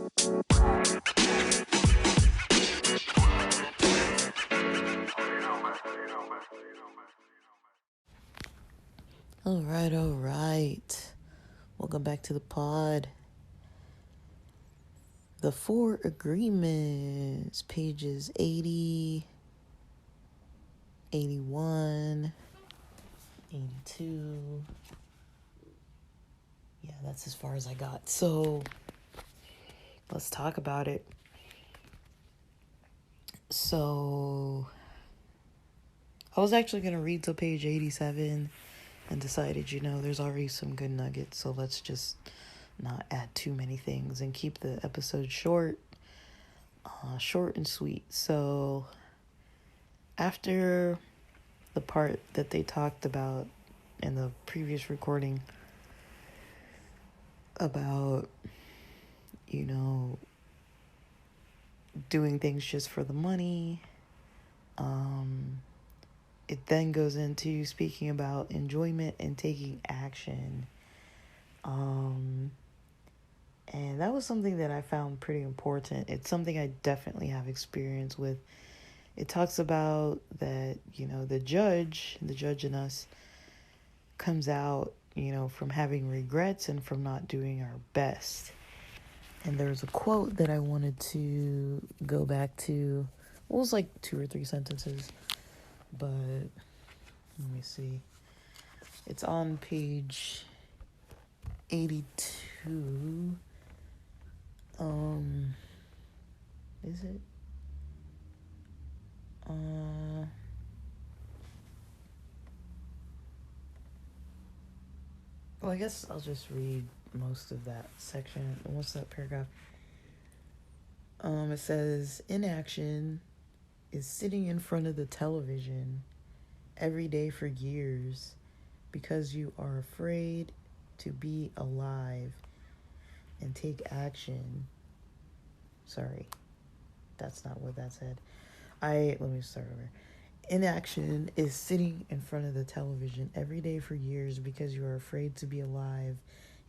All right. Welcome back to the pod. The Four Agreements, pages 80, 81, 82. Yeah, that's as far as I got. So let's talk about it. So I was actually going to read till page 87 and decided, there's already some good nuggets. So let's just not add too many things and keep the episode short and sweet. So after the part that they talked about in the previous recording about, doing things just for the money, it then goes into speaking about enjoyment and taking action. And that was something that I found pretty important. It's something I definitely have experience with. It talks about that, the judge in us comes out, from having regrets and from not doing our best. And there's a quote that I wanted to go back to. Well, it was like 2 or 3 sentences, but let me see. It's on page 82. Is it? Well, I guess I'll just read most of that section. What's that paragraph? It says, inaction is sitting in front of the television every day for years because you are afraid to be alive and take action. Sorry, that's not what that said. Let me start over. Inaction is sitting in front of the television every day for years because you are afraid to be alive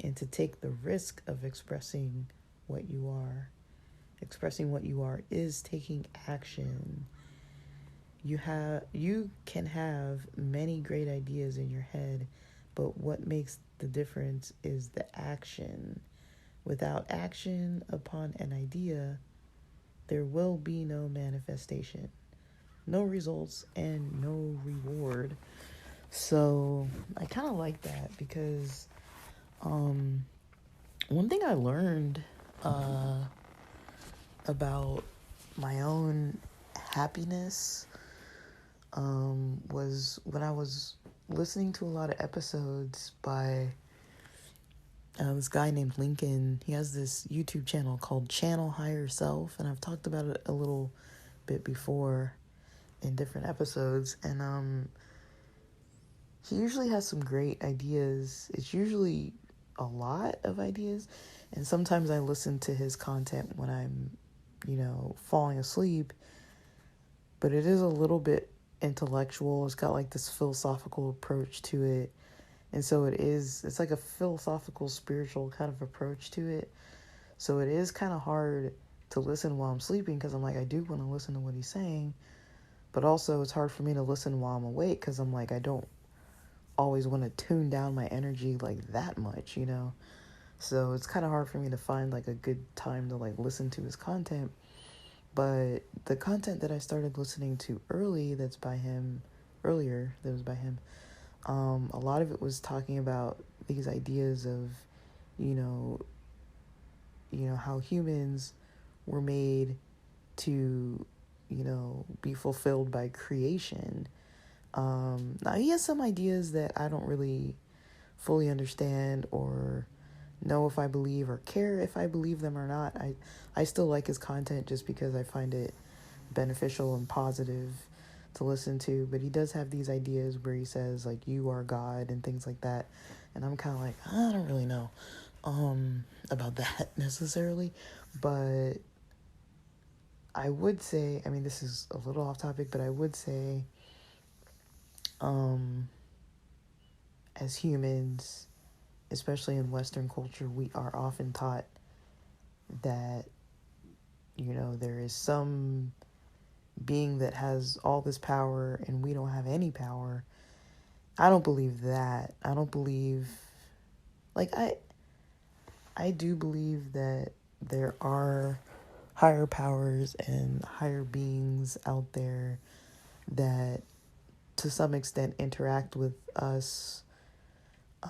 and to take the risk of expressing what you are. Expressing what you are is taking action. You can have many great ideas in your head, but what makes the difference is the action. Without action upon an idea, there will be no manifestation, no results, and no reward. So I kind of like that because one thing I learned about my own happiness was when I was listening to a lot of episodes by this guy named Lincoln. He has this YouTube channel called Channel Higher Self, and I've talked about it a little bit before in different episodes. And he usually has some great ideas. It's usually a lot of ideas, and sometimes I listen to his content when I'm, falling asleep, but it is a little bit intellectual. It's got like this philosophical approach to it. And so it's like a philosophical, spiritual kind of approach to it. So it is kind of hard to listen while I'm sleeping because I'm like, I do want to listen to what he's saying. But also it's hard for me to listen while I'm awake because I'm like, I don't always want to tune down my energy like that much, So it's kind of hard for me to find like a good time to like listen to his content. But the content that I started listening to earlier, that was by him, a lot of it was talking about these ideas of, how humans were made to, be fulfilled by creation. Now he has some ideas that I don't really fully understand or know if I believe or care if I believe them or not. I still like his content just because I find it beneficial and positive to listen to, but he does have these ideas where he says like you are God and things like that, and I'm kind of like, I don't really know about that necessarily, but I would say, I mean, this is a little off topic, but I would say as humans, especially in Western culture, we are often taught that, there is some being that has all this power and we don't have any power. I don't believe that. I don't believe, like, I do believe that there are higher powers and higher beings out there that to some extent interact with us,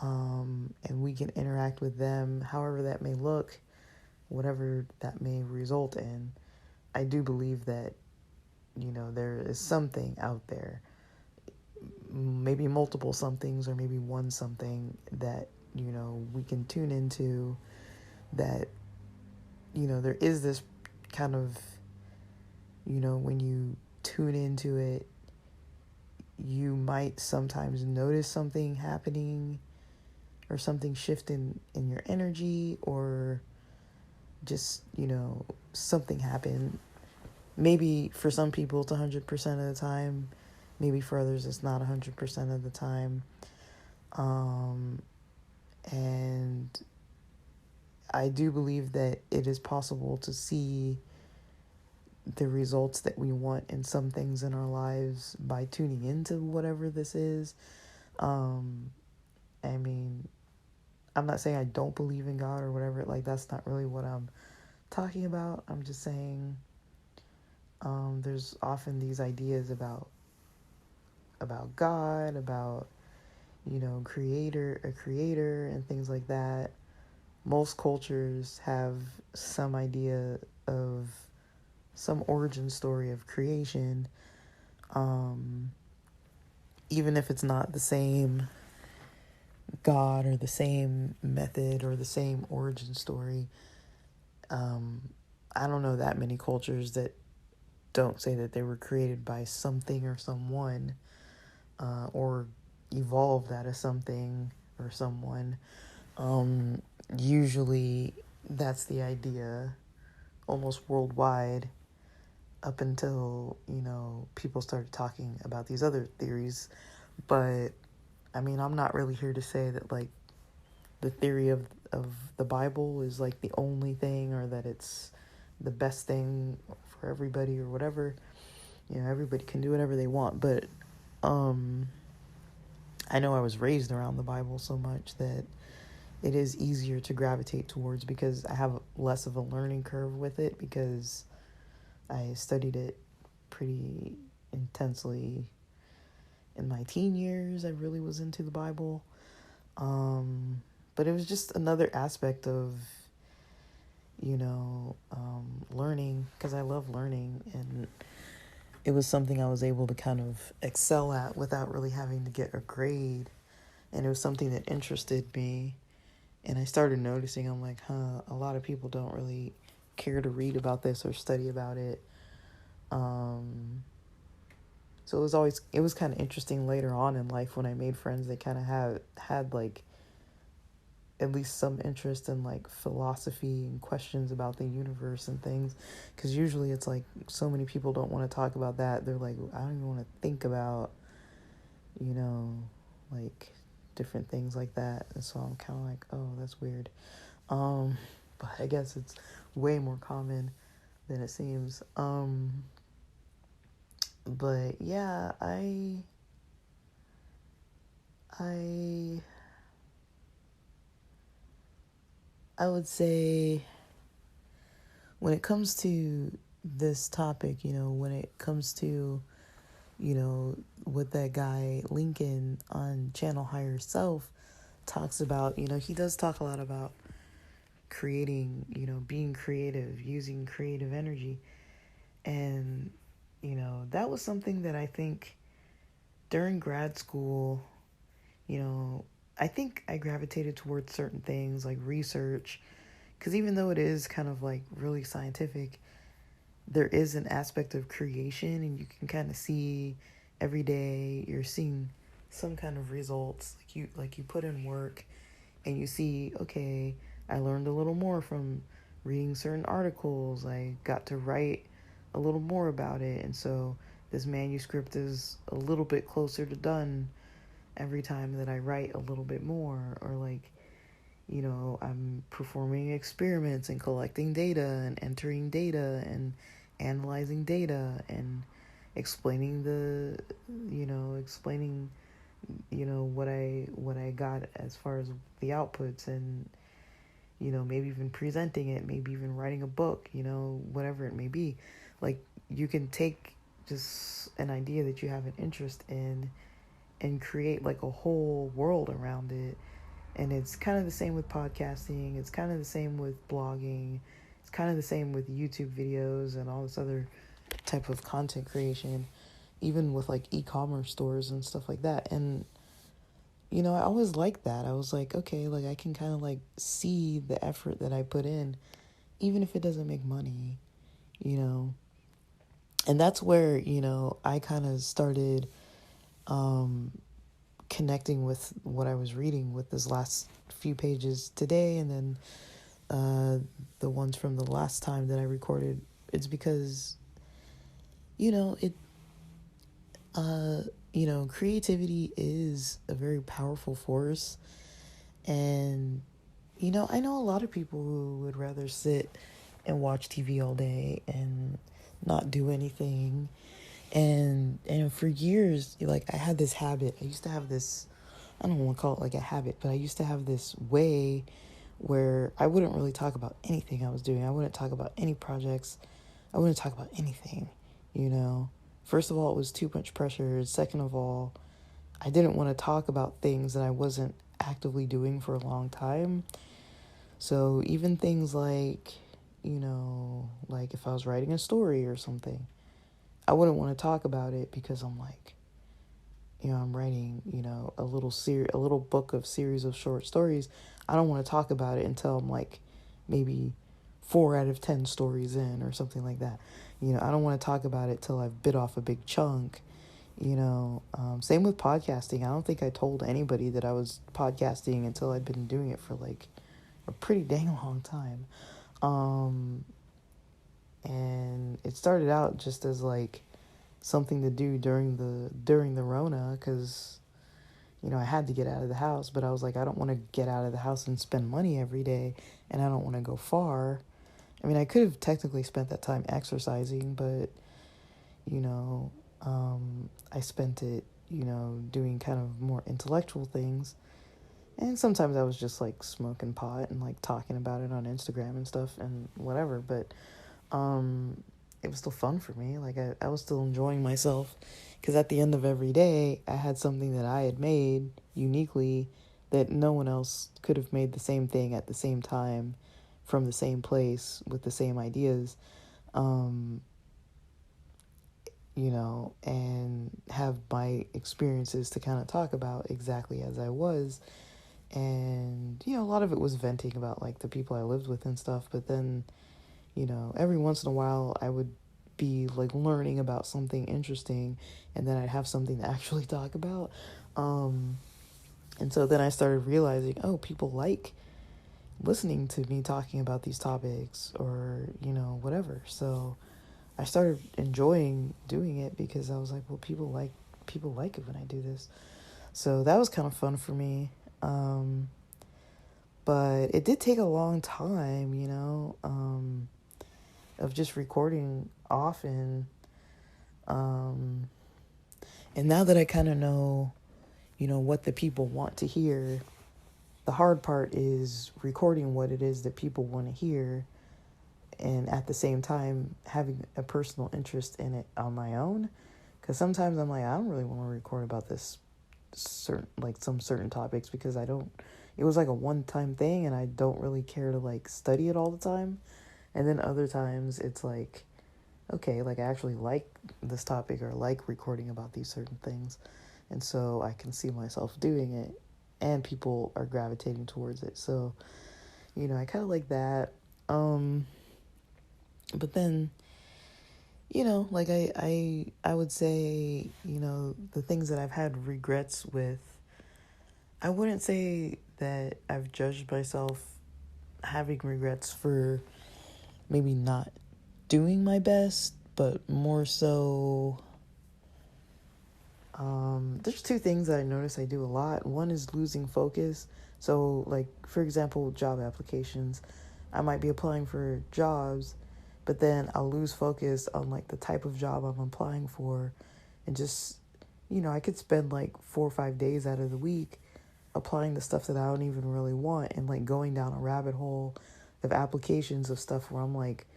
and we can interact with them however that may look, whatever that may result in. I do believe that, there is something out there, maybe multiple somethings or maybe one something that, we can tune into, that, there is this kind of, when you tune into it, you might sometimes notice something happening or something shifting in your energy, or just, something happen. Maybe for some people it's 100% of the time. Maybe for others it's not 100% of the time. And I do believe that it is possible to see the results that we want in some things in our lives by tuning into whatever this is. I mean, I'm not saying I don't believe in God or whatever. Like, that's not really what I'm talking about. I'm just saying, there's often these ideas about God, about, a creator and things like that. Most cultures have some idea of some origin story of creation, even if it's not the same God or the same method or the same origin story. I don't know that many cultures that don't say that they were created by something or someone, or evolved out of something or someone. Usually that's the idea almost worldwide, up until, people started talking about these other theories. But I mean, I'm not really here to say that, like, the theory of the Bible is like the only thing, or that it's the best thing for everybody or whatever. Everybody can do whatever they want, but I know I was raised around the Bible so much that it is easier to gravitate towards, because I have less of a learning curve with it, because I studied it pretty intensely in my teen years. I really was into the Bible. But it was just another aspect of, learning, because I love learning, and it was something I was able to kind of excel at without really having to get a grade. And it was something that interested me. And I started noticing, I'm like, a lot of people don't really care to read about this or study about it. So it was kind of interesting later on in life when I made friends that kind of had like at least some interest in like philosophy and questions about the universe and things, because usually it's like so many people don't want to talk about that. They're like, I don't even want to think about, like different things like that. And so I'm kind of like, oh, that's weird. But I guess it's way more common than it seems. But yeah, I would say, when it comes to this topic, when it comes to, what that guy Lincoln on Channel Higher Self talks about, he does talk a lot about creating, being creative, using creative energy. And, that was something that I think during grad school, I think I gravitated towards certain things like research, because even though it is kind of like really scientific, there is an aspect of creation, and you can kind of see every day you're seeing some kind of results. Like you put in work, and you see, okay, I learned a little more from reading certain articles. I got to write a little more about it, and so this manuscript is a little bit closer to done every time that I write a little bit more. Or like, I'm performing experiments and collecting data and entering data and analyzing data and explaining what I got as far as the outputs, and maybe even presenting it, maybe even writing a book, whatever it may be. Like, you can take just an idea that you have an interest in and create like a whole world around it. And it's kind of the same with podcasting. It's kind of the same with blogging. It's kind of the same with YouTube videos and all this other type of content creation, even with like e-commerce stores and stuff like that. And I always liked that. I was like, okay, like I can kind of like see the effort that I put in, even if it doesn't make money, you know. And that's where, I kind of started connecting with what I was reading with this last few pages today, and then the ones from the last time that I recorded. It's because, it creativity is a very powerful force. And, I know a lot of people who would rather sit and watch TV all day and not do anything. And for years, like, I had this habit. I used to have this, I don't want to call it like a habit, but I used to have this way where I wouldn't really talk about anything I was doing. I wouldn't talk about any projects. I wouldn't talk about anything, First of all, it was too much pressure. Second of all, I didn't want to talk about things that I wasn't actively doing for a long time. So even things like, like if I was writing a story or something, I wouldn't want to talk about it because I'm like, I'm writing, a little book of series of short stories. I don't want to talk about it until I'm like maybe 4 out of 10 stories in or something like that. I don't want to talk about it till I've bit off a big chunk. Same with podcasting. I don't think I told anybody that I was podcasting until I'd been doing it for like a pretty dang long time. And it started out just as like something to do during the Rona, because I had to get out of the house, but I was like, I don't want to get out of the house and spend money every day, and I don't want to go far. I mean, I could have technically spent that time exercising, but I spent it doing kind of more intellectual things. And sometimes I was just like smoking pot and like talking about it on Instagram and stuff and whatever, but it was still fun for me. Like I was still enjoying myself, because at the end of every day, I had something that I had made uniquely that no one else could have made the same thing at the same time from the same place with the same ideas, and have my experiences to kind of talk about exactly as I was. And, a lot of it was venting about like the people I lived with and stuff. But then, every once in a while I would be like learning about something interesting, and then I'd have something to actually talk about. And so then I started realizing, oh, people like listening to me talking about these topics, or, whatever. So I started enjoying doing it because I was like, well, people like it when I do this. So that was kind of fun for me. But it did take a long time, of just recording often. And now that I kind of know, what the people want to hear, the hard part is recording what it is that people want to hear, and at the same time having a personal interest in it on my own. Because sometimes I'm like, I don't really want to record about this some certain topics, because it was like a one-time thing, and I don't really care to like study it all the time. And then other times it's like, okay, like I actually like this topic or like recording about these certain things, and so I can see myself doing it, and people are gravitating towards it. So I kind of like that. But then, like I would say, the things that I've had regrets with, I wouldn't say that I've judged myself having regrets for maybe not doing my best, but more so, there's two things that I notice I do a lot. One is losing focus. So, like, for example, job applications, I might be applying for jobs, but then I'll lose focus on like the type of job I'm applying for, and just, I could spend like 4 or 5 days out of the week applying the stuff that I don't even really want, and like going down a rabbit hole of applications of stuff where I'm like,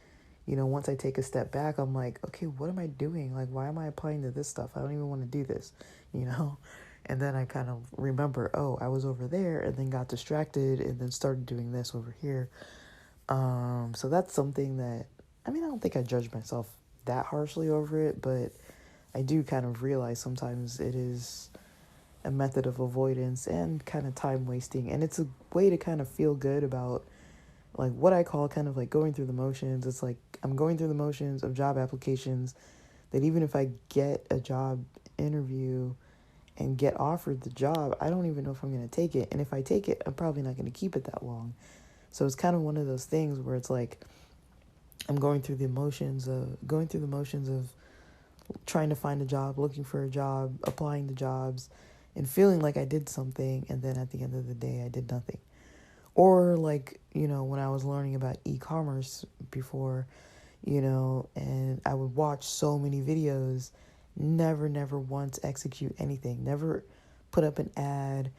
once I take a step back, I'm like, okay, what am I doing? Like, why am I applying to this stuff? I don't even want to do this, you know? And then I kind of remember, oh, I was over there and then got distracted and then started doing this over here. So that's something that, I mean, I don't think I judge myself that harshly over it, but I do kind of realize sometimes it is a method of avoidance and kind of time wasting. And it's a way to kind of feel good about like what I call kind of like going through the motions. It's like I'm going through the motions of job applications that even if I get a job interview and get offered the job, I don't even know if I'm going to take it. And if I take it, I'm probably not going to keep it that long. So it's kind of one of those things where it's like I'm going through the motions of trying to find a job, looking for a job, applying to jobs, and feeling like I did something, and then at the end of the day, I did nothing. Or like, when I was learning about e-commerce before, and I would watch so many videos, never once execute anything, never put up an ad,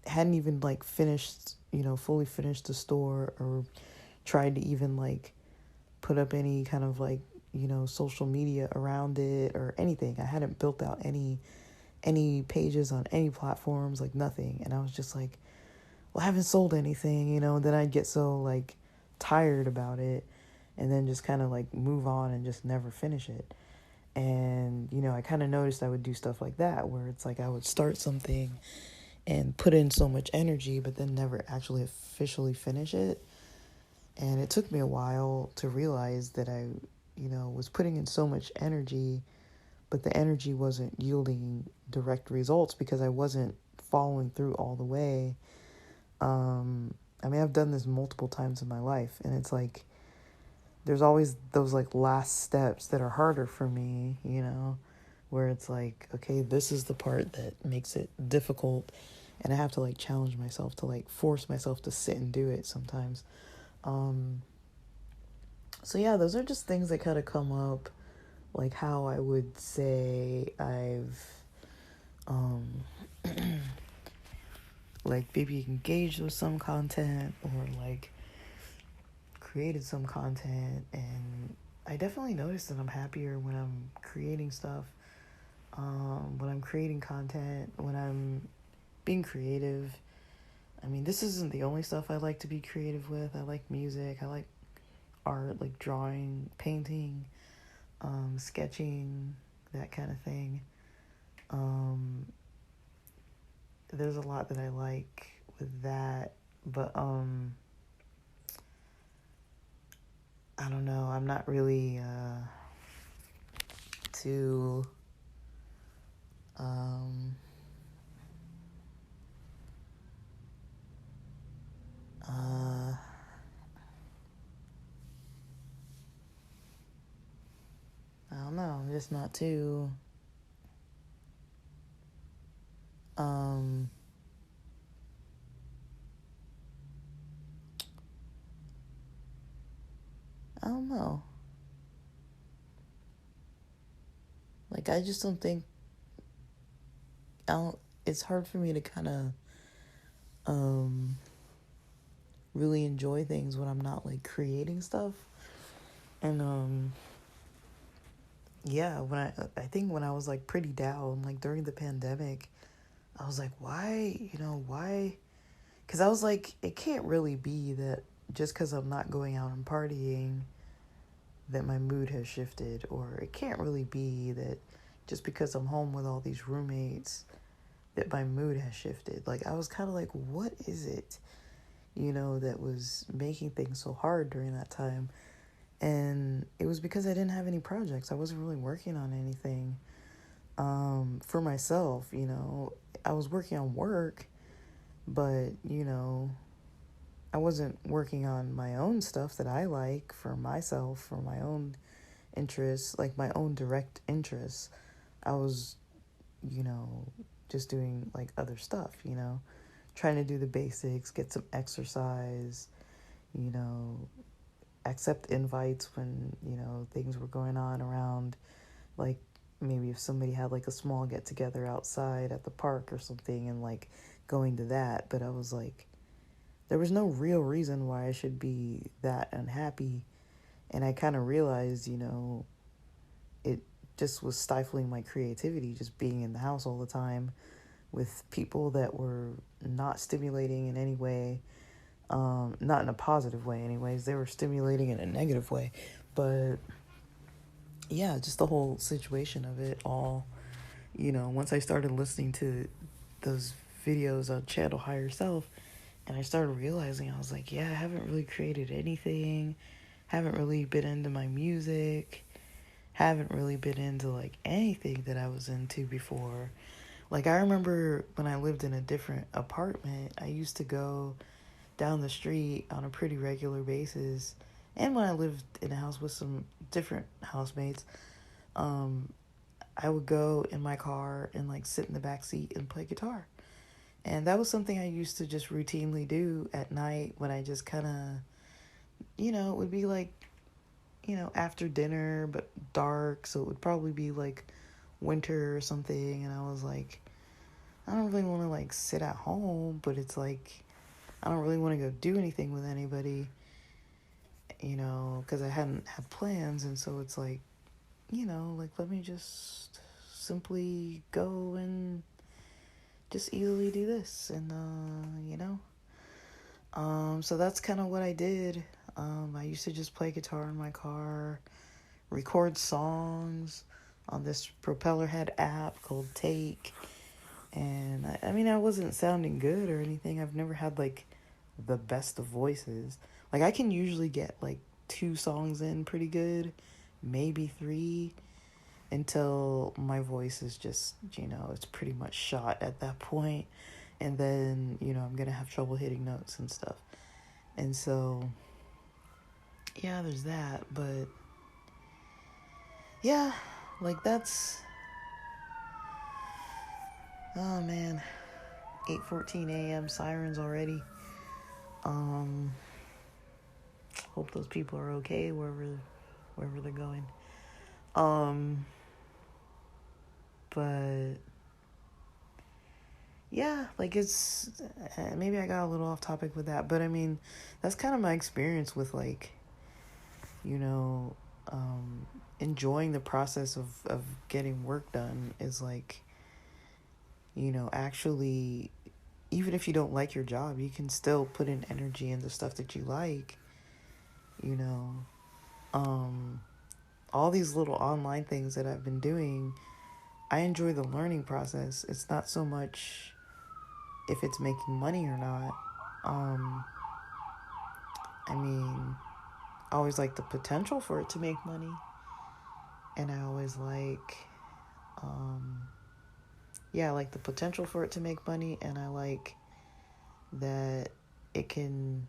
hadn't even like finished, fully finished the store, or tried to even like put up any kind of like, social media around it or anything. I hadn't built out any pages on any platforms, like nothing. And I was just like, well, I haven't sold anything, and then I'd get so like tired about it and then just kind of like move on and just never finish it. And, I kind of noticed I would do stuff like that where it's like I would start something and put in so much energy, but then never actually officially finish it. And it took me a while to realize that I, was putting in so much energy, but the energy wasn't yielding direct results because I wasn't following through all the way. I mean, I've done this multiple times in my life, and it's like there's always those like last steps that are harder for me, where it's like, okay, this is the part that makes it difficult, and I have to like challenge myself to like force myself to sit and do it sometimes. So yeah, those are just things that kind of come up, like how I would say I've like maybe engaged with some content or like created some content, and I definitely noticed that I'm happier when I'm creating stuff, when I'm creating content, when I'm being creative. I mean, this isn't the only stuff I like to be creative with. I like music, I like art, like drawing, painting, sketching, that kind of thing. There's a lot that I like with that, but I don't know, I'm not really too uh I don't know, I'm just not too um I don't know. Like I just don't think I don't it's hard for me to kind of um really enjoy things when I'm not like creating stuff. And yeah, I think when I was like pretty down, like during the pandemic, I was like, why? Because I was like, it can't really be that just because I'm not going out and partying that my mood has shifted, or it can't really be that just because I'm home with all these roommates that my mood has shifted. Like I was kind of like, what is it, that was making things so hard during that time? And it was because I didn't have any projects. I wasn't really working on anything for myself, I was working on work, but, I wasn't working on my own stuff that I like for myself, for my own interests, like my own direct interests. I was, you know, just doing like other stuff, trying to do the basics, get some exercise, you know, accept invites when, you know, things were going on around, like maybe if somebody had like a small get together outside at the park or something, and like going to that. But I was like, there was no real reason why I should be that unhappy. And I kind of realized, you know, it just was stifling my creativity, just being in the house all the time with people that were not stimulating in any way. Not in a positive way, anyways. They were stimulating in a negative way. But yeah, just the whole situation of it all, you know, once I started listening to those videos on Channel Higher Self, and I started realizing, I was like, yeah, I haven't really created anything, haven't really been into my music, haven't really been into like anything that I was into before. Like, I remember when I lived in a different apartment, I used to go down the street on a pretty regular basis. And when I lived in a house with some different housemates, um, I would go in my car and like sit in the back seat and play guitar. And that was something I used to just routinely do at night when I just kind of, you know, it would be like, you know, after dinner, but dark. So it would probably be like winter or something. And I was like, I don't really want to like sit at home, but it's like, I don't really want to go do anything with anybody, you know, because I hadn't had plans. And so it's like, you know, like, let me just simply go and just easily do this. And, you know, so that's kind of what I did. I used to just play guitar in my car, record songs on this Propeller Head app called Take. And I mean, I wasn't sounding good or anything. I've never had like the best of voices. Like, I can usually get like 2 songs in pretty good, maybe 3, until my voice is just, you know, it's pretty much shot at that point. And then, you know, I'm gonna have trouble hitting notes and stuff. And so, yeah, there's that. But yeah, like, that's, oh man, 8:14 a.m. sirens already. Hope those people are okay wherever they're going. But yeah, like, it's, maybe I got a little off topic with that, but I mean, that's kind of my experience with, like, you know, enjoying the process of getting work done is like, you know, actually, even if you don't like your job, you can still put in energy in the stuff that you like, you know. All these little online things that I've been doing, I enjoy the learning process. It's not so much if it's making money or not. I mean, I always like the potential for it to make money. And I always like, I like the potential for it to make money. And I like that it can,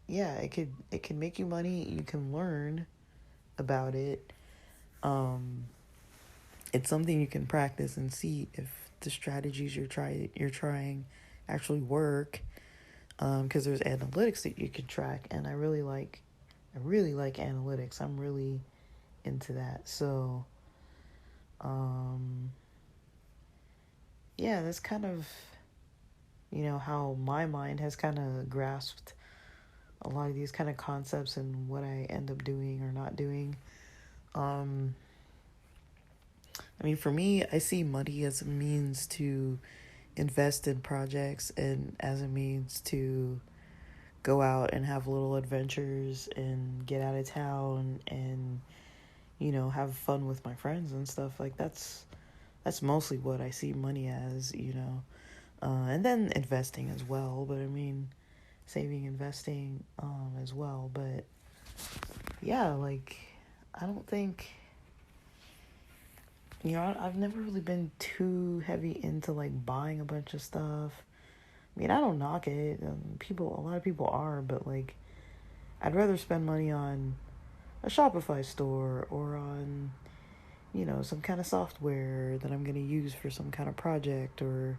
it can make you money. You can learn about it. It's something you can practice and see if the strategies you're trying actually work. Because there's analytics that you can track, and I really like analytics. I'm really into that. So, yeah, that's kind of, you know, how my mind has kind of grasped a lot of these kind of concepts and what I end up doing or not doing. I mean, for me, I see money as a means to invest in projects and as a means to go out and have little adventures and get out of town and, you know, have fun with my friends and stuff. Like, that's mostly what I see money as, you know. And then investing as well, but I mean, saving, investing, as well. But yeah, like, I don't think, you know, I've never really been too heavy into like buying a bunch of stuff. I mean, I don't knock it. A lot of people are, but like, I'd rather spend money on a Shopify store or on, some kind of software that I'm going to use for some kind of project, or,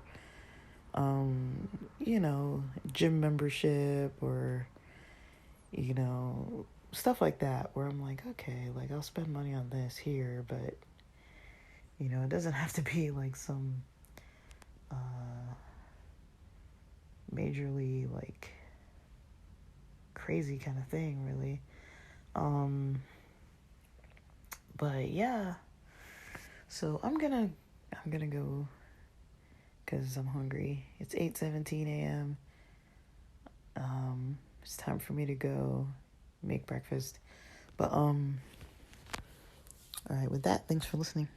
gym membership, or, stuff like that, where I'm like, okay, like I'll spend money on this here, but, it doesn't have to be like some majorly like crazy kind of thing, really. But yeah, so I'm gonna go because I'm hungry. It's 8:17 a.m. It's time for me to go make breakfast. But all right, with that, thanks for listening.